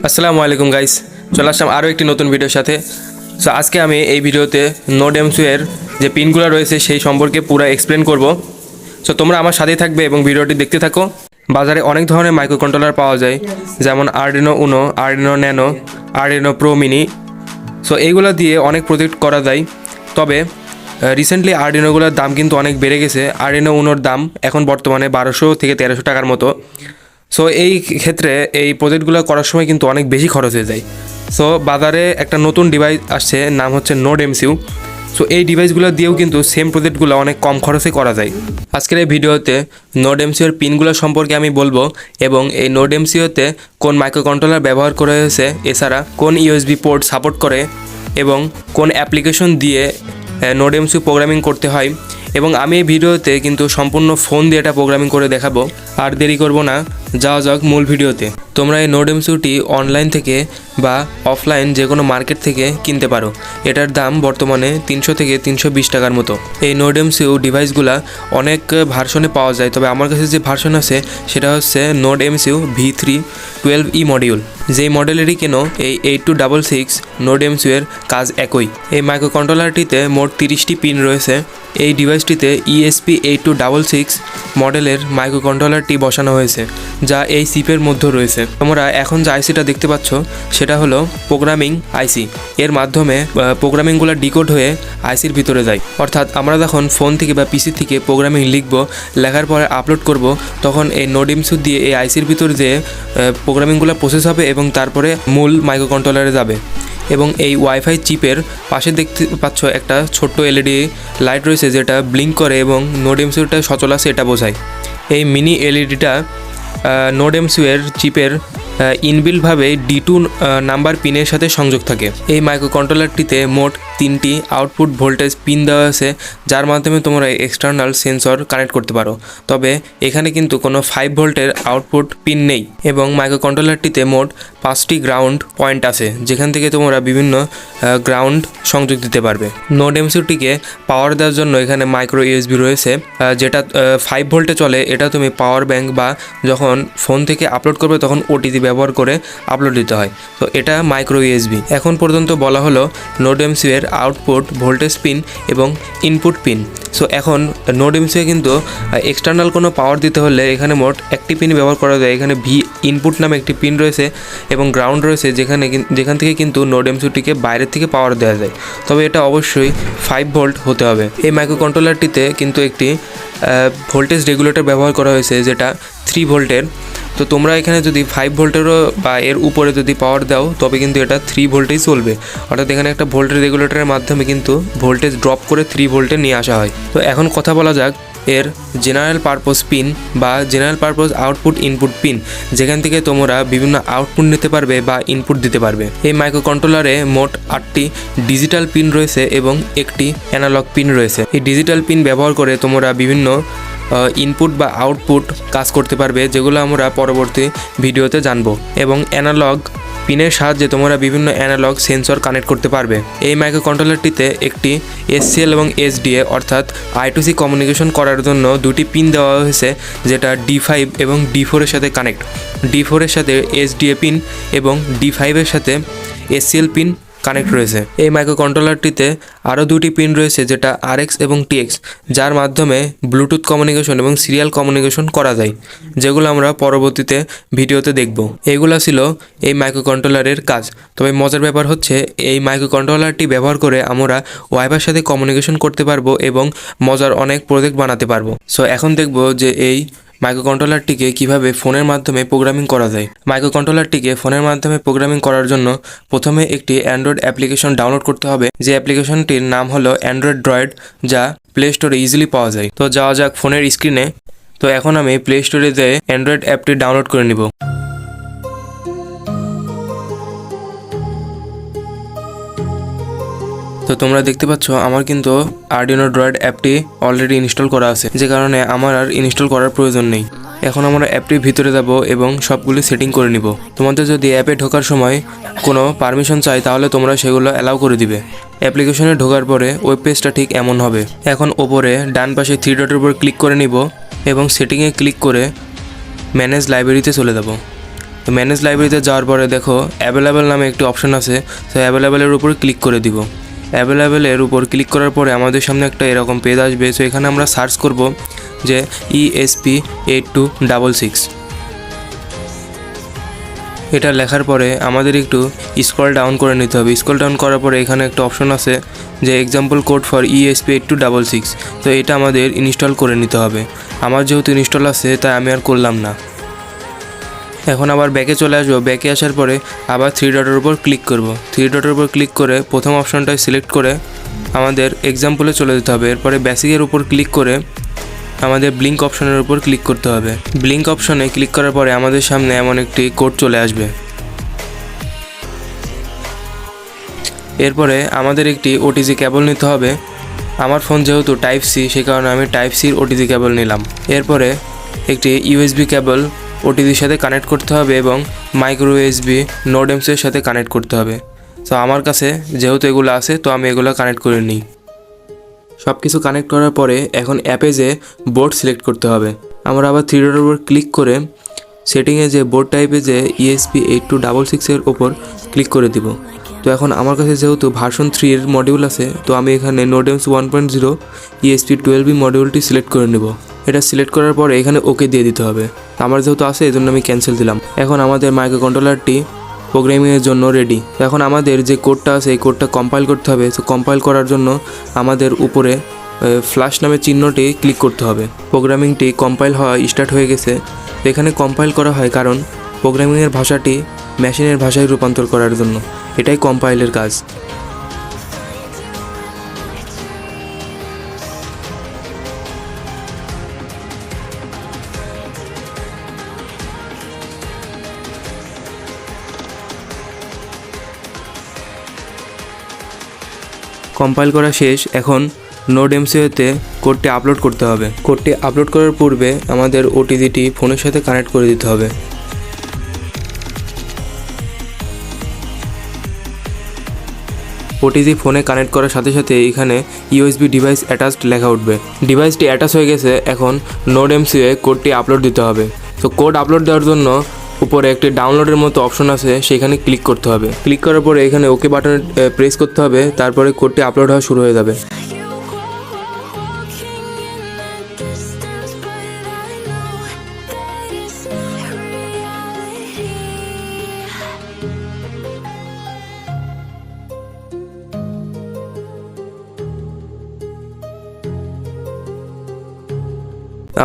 আসসালামু আলাইকুম গাইস, চলে আসলাম আরও একটি নতুন ভিডিওর সাথে। সো আজকে আমি এই ভিডিওতে নোডেমসু এর যে পিনগুলো রয়েছে সেই সম্পর্কে পুরো এক্সপ্লেন করব। সো তোমরা আমার সাথেই থাকবে এবং ভিডিওটি দেখতে থাকো। বাজারে অনেক ধরনের মাইক্রো কন্ট্রোলার পাওয়া যায়, যেমন Arduino Uno, Arduino Nano, Arduino Pro Mini. So এইগুলো দিয়ে অনেক প্রজেক্ট করা যায়। তবে রিসেন্টলি আরডিনোগুলোর দাম কিন্তু অনেক বেড়ে গেছে। আরডিনো উনোর দাম এখন বর্তমানে 1200 থেকে 1300 টাকার মতো। সো এই ক্ষেত্রে এই প্রজেক্টগুলো করার সময় কিন্তু অনেক বেশি খরচ হয়ে যায়। সো বাজারে একটা নতুন ডিভাইস আসছে, নাম হচ্ছে নোডেমসিউ। সো এই ডিভাইসগুলো দিয়েও কিন্তু সেম প্রজেক্টগুলো অনেক কম খরচে করা যায়। আজকের এই ভিডিওতে নোডেমসিউর পিনগুলো সম্পর্কে আমি বলবো এবং এই নোডেমসিউতে কোন মাইক্রোকন্ট্রোলার ব্যবহার করা হয়েছে, এছাড়া কোন ইউএসবি পোর্ট সাপোর্ট করে এবং কোন অ্যাপ্লিকেশন দিয়ে নোডেমসিউ প্রোগ্রামিং করতে হয়। এবং আমি এই ভিডিওতে কিন্তু সম্পূর্ণ ফোন দিয়ে এটা প্রোগ্রামিং করে দেখাবো। আর দেরি করব না, যাওয়া যাক মূল ভিডিওতে। তোমরা এই নোডেমসিউটি অনলাইন থেকে বা অফলাইন যে কোনো মার্কেট থেকে কিনতে পারো। এটার দাম বর্তমানে 300 থেকে 320 টাকার মতো। এই নোডেমসিউ ডিভাইসগুলা অনেক ভার্সনে পাওয়া যায়, তবে আমার কাছে যে ভার্সন আছে সেটা হচ্ছে নোডেমসিউ V3 12E মডিউল। যেই মডেলেরই কেন এই 8266 নোডেমসিউ এর কাজ একই। এই মাইক্রোকন্ট্রোলারটিতে মোট 30টি পিন রয়েছে। এই ডিভাইসটিতে ESP8266 মডেলের মাইক্রোকন্ট্রোলারটি বসানো হয়েছে, যা এই চিপের মধ্যে রয়েছে। তোমরা এখন যে আইসিটা দেখতে পাচ্ছ সেটা হলো প্রোগ্রামিং আইসি। এর মাধ্যমে প্রোগ্রামিংগুলো ডিকোড হয়ে আইসির ভিতরে যায়। অর্থাৎ আমরা যখন ফোন থেকে বা পিসি থেকে প্রোগ্রামিং লিখব, লেখার পরে আপলোড করব, তখন এই নোডেমসিউ দিয়ে এই আইসির ভিতরে যে প্রোগ্রামিংগুলো প্রসেস হবে এবং তারপরে মূল মাইক্রোকন্ট্রোলারে যাবে। এবং এই ওয়াইফাই চিপের পাশে দেখতে পাচ্ছ একটা ছোট্ট এলইডি লাইট রয়েছে, যেটা ব্লিঙ্ক করে এবং নোডেমসিউটা সচল আছে এটা বোঝায়। এই মিনি এলইডিটা নোডেমসিউ এর চিপের ইনবিল্টভাবে D2 নাম্বার পিনের সাথে সংযোগ থাকে। এই মাইক্রোকন্ট্রোলারটিতে মোট 3টি আউটপুট ভোল্টেজ পিন দেওয়া আছে, যার মাধ্যমে তোমরা এক্সটার্নাল সেন্সর কানেক্ট করতে পারো। তবে এখানে কিন্তু কোনো 5 ভোল্টের আউটপুট পিন নেই। এবং মাইক্রোকন্ট্রোলারটিতে মোট 5টি গ্রাউন্ড পয়েন্ট আছে, যেখান থেকে তোমরা বিভিন্ন গ্রাউন্ড সংযোগ দিতে পারবে। নোডেমসিউটিকে পাওয়ার দেওয়ার জন্য এখানে মাইক্রো ইউএসবি রয়েছে, যেটা 5 ভোল্টে চলে। এটা তুমি পাওয়ার ব্যাংক বা যখন ফোন থেকে আপলোড করবে তখন ওটিজি ব্যবহার করে আপলোড দিতে হয়। তো এটা মাইক্রো ইউএসবি। এখন পর্যন্ত বলা হলো নোডেমসিউ এর আউটপুট ভোল্টেজ পিন এবং ইনপুট পিন। সো এখন নোডেমসিউ কিন্তু এক্সটার্নাল কোনো পাওয়ার দিতে হলে এখানে মোট একটি পিন ব্যবহার করা যায়। এখানে ভি ইনপুট নামে একটি পিন রয়েছে এবং গ্রাউন্ড রয়েছে, যেখান থেকে কিন্তু নোডেমসিউটিকে বাইরের থেকে পাওয়ার দেওয়া যায়। তবে এটা অবশ্যই 5 ভোল্ট হতে হবে। এই মাইক্রোকন্ট্রোলারটিতে কিন্তু একটি ভোল্টেজ রেগুলেটর ব্যবহার করা হয়েছে, যেটা 3 ভোল্টের। তো তোমরা এখানে যদি 5 ভোল্টেরও বা এর উপরে যদি পাওয়ার দাও, তবে কিন্তু এটা 3 ভোল্টেই চলবে। অর্থাৎ এখানে একটা ভোল্টেজ রেগুলেটরের মাধ্যমে কিন্তু ভোল্টেজ ড্রপ করে 3 ভোল্টে নিয়ে আসা হয়। তো এখন কথা বলা যাক এর জেনারেল পারপোজ পিন বা general purpose output input pin, যেখান থেকে তোমরা বিভিন্ন আউটপুট নিতে পারবে বা ইনপুট দিতে পারবে। এই মাইক্রোকন্ট্রোলারে মোট 8টি ডিজিটাল পিন রয়েছে এবং একটি অ্যানালগ পিন রয়েছে। এই ডিজিটাল পিন ব্যবহার করে তোমরা বিভিন্ন ইনপুট বা আউটপুট কাজ করতে পারবে, যেগুলো আমরা পরবর্তী ভিডিওতে জানবো। এবং অ্যানালগ পিনের সাহায্যে তোমরা বিভিন্ন অ্যানালগ সেন্সর কানেক্ট করতে পারবে। এই মাইক্রোকন্ট্রোলারটিতে একটি SCL এবং SDA অর্থাৎ I2C কমিউনিকেশন করার জন্য 2টি পিন দেওয়া হয়েছে, যেটা D5 এবং D4 এর সাথে কানেক্ট। D4 এর সাথে SDA পিন এবং D5 এর সাথে SCL পিন কানেক্ট রয়েছে। এই মাইক্রোকন্ট্রোলারটিতে আরও 2টি পিন রয়েছে, যেটা RX এবং TX, যার মাধ্যমে ব্লুটুথ কমিউনিকেশন এবং সিরিয়াল কমিউনিকেশন করা যায়, যেগুলো আমরা পরবর্তীতে ভিডিওতে দেখব। এগুলো ছিল এই মাইক্রোকন্ট্রোলারের কাজ। তবে মজার ব্যাপার হচ্ছে এই মাইক্রোকন্ট্রোলারটি ব্যবহার করে আমরা ওয়াইফাইয়ের সাথে কমিউনিকেশন করতে পারবো এবং মজার অনেক প্রজেক্ট বানাতে পারবো। সো এখন দেখব যে এই মাইক্রোকন্ট্রোলারটিকে কিভাবে ফোনের মাধ্যমে প্রোগ্রামিং করা যায়। মাইক্রোকন্ট্রোলারটিকে ফোনের মাধ্যমে প্রোগ্রামিং করার জন্য প্রথমে একটি অ্যান্ড্রয়েড অ্যাপ্লিকেশন ডাউনলোড করতে হবে। যে অ্যাপ্লিকেশনটির নাম হলো অ্যান্ড্রয়েড ড্রয়েড, যা প্লে স্টোরে ইজিলি পাওয়া যায়। তো যাওয়া যাক ফোনের স্ক্রিনে। তো এখন আমি প্লে স্টোরে যেয়ে অ্যান্ড্রয়েড অ্যাপটি ডাউনলোড করে নিব। তো তোমরা দেখতে পাচ্ছ আমার কিন্তু আর্ডিনো ড্রয়েড অ্যাপটি অলরেডি ইনস্টল করা আছে, যে কারণে আমার আর ইনস্টল করার প্রয়োজন নেই। এখন আমরা অ্যাপটির ভিতরে যাব এবং সবগুলো সেটিং করে নিব। তোমাদের যদি অ্যাপে ঢোকার সময় কোনো পারমিশন চাই তাহলে তোমরা সেগুলো অ্যালাউ করে দিবে। অ্যাপ্লিকেশনে ঢোকার পরে ওয়েব পেজটা ঠিক এমন হবে। এখন ওপরে ডান পাশে 3 ডটের উপর ক্লিক করে নিব এবং সেটিংয়ে ক্লিক করে ম্যানেজ লাইব্রেরিতে চলে যাব। তো ম্যানেজ লাইব্রেরিতে যাওয়ার পরে দেখো অ্যাভেলেবেল নামে একটি অপশন আছে, তো অ্যাভেলেবেলের উপর ক্লিক করে দিব। অ্যাভেলেবেলের উপর ক্লিক করার পরে আমাদের সামনে একটা এরকম পেজ আসবে। সো এখানে আমরা সার্চ করব যে ESP8266। এটা লেখার পরে আমাদের একটু স্ক্রল ডাউন করে নিতে হবে। স্ক্রল ডাউন করার পরে এখানে একটা অপশন আছে যে এক্সাম্পল কোড ফর ESP8266। তো এটা আমাদের ইনস্টল করে নিতে হবে। আমার যেহেতু ইনস্টল আছে তাই আমি আর করলাম না। এখন আবার ব্যাকে চলে আসবো। ব্যাকে আসার পরে আবার 3 ডটের উপর ক্লিক করব। 3 ডটের উপর ক্লিক করে প্রথম অপশনটায় সিলেক্ট করে আমাদের এক্সাম্পলে চলে যেতে হবে। এরপরে বেসিকের উপর ক্লিক করে আমাদের ব্লিঙ্ক অপশনের উপর ক্লিক করতে হবে। ব্লিঙ্ক অপশনে ক্লিক করার পরে আমাদের সামনে এমন একটি কোড চলে আসবে। এরপরে আমাদের একটি ওটিজি কেবল নিতে হবে। আমার ফোন যেহেতু টাইপ সি, সেই কারণে আমি টাইপ সির ওটিজি কেবল নিলাম। এরপরে একটি ইউএসবি কেবল ওটিজির সাথে কানেক্ট করতে হবে এবং মাইক্রো ইউএসবি নোডেমসের সাথে কানেক্ট করতে হবে। তো আমার কাছে যেহেতু এগুলো আছে তো আমি এগুলো কানেক্ট করে নিই। সব কিছু কানেক্ট করার পরে এখন অ্যাপে যে বোর্ড সিলেক্ট করতে হবে। আমরা আবার 3 ডটের উপর ক্লিক করে সেটিংয়ে যে বোর্ড টাইপে যে ESP8266 এর ওপর ক্লিক করে দিব। তো এখন আমার কাছে যেহেতু ভার্সন 3 এর মডিউল আছে তো আমি এখানে Nodemcu 1.0 ESP12B মডিউলটি সিলেক্ট করে নেব। এটা সিলেক্ট করার পরে এখানে ওকে দিয়ে দিতে হবে। আমার যেহেতু আছে এই জন্য আমি ক্যান্সেল দিলাম। এখন আমাদের মাইক্রোকন্ট্রোলারটি প্রোগ্রামিংয়ের জন্য রেডি। এখন আমাদের যে কোডটা আছে এই কোডটা কম্পাইল করতে হবে। তো কম্পাইল করার জন্য আমাদের উপরে ফ্ল্যাশ নামে চিহ্নটি ক্লিক করতে হবে। প্রোগ্রামিংটি কম্পাইল হওয়া স্টার্ট হয়ে গেছে। তো এখানে কম্পাইল করা হয় কারণ প্রোগ্রামিংয়ের ভাষাটি মেশিনের ভাষায় রূপান্তর করার জন্য। এটাই কম্পাইলের কাজ। কম্পাইল করা শেষ। এখন নোডেমসিউতে কোডটি আপলোড করতে হবে। কোডটি আপলোড করার পূর্বে আমাদের ওটিজিটি ফোনের সাথে কানেক্ট করে দিতে হবে। ওটিজি ফোনে কানেক্ট করার সাথে সাথে এখানে ইউএসবি ডিভাইস অ্যাটাচড লেখা উঠবে। ডিভাইসটি অ্যাটাচ হয়ে গেছে। এখন নোডেমসিউয়ে কোডটি আপলোড দিতে হবে। তো কোড আপলোড দেওয়ার জন্য উপরে একটি ডাউনলোডের মতো অপশন আছে, সেখানে ক্লিক করতে হবে। ক্লিক করার পরে এখানে ওকে বাটনে প্রেস করতে হবে। তারপরে কোডটি আপলোড হওয়া শুরু হয়ে যাবে।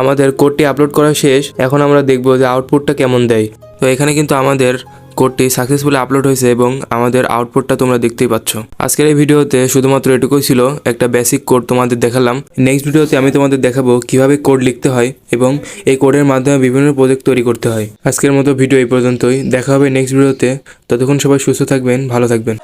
আমাদের কোডটি আপলোড করা শেষ। এখন আমরা দেখব যে আউটপুটটা কেমন দেয়। তো এখানে কিন্তু আমাদের কোডটি সাকসেসফুলি আপলোড হয়েছে এবং আমাদের আউটপুটটা তোমরা দেখতেই পাচ্ছ। আজকের এই ভিডিওতে শুধুমাত্র এটুকুই ছিল, একটা বেসিক কোড তোমাদের দেখালাম। নেক্সট ভিডিওতে আমি তোমাদের দেখাবো কিভাবে কোড লিখতে হয় এবং এই কোডের মাধ্যমে বিভিন্ন প্রজেক্ট তৈরি করতে হয়। আজকের মতো ভিডিও এই পর্যন্তই। দেখা হবে নেক্সট ভিডিওতে। ততক্ষণ সবাই সুস্থ থাকবেন, ভালো থাকবেন।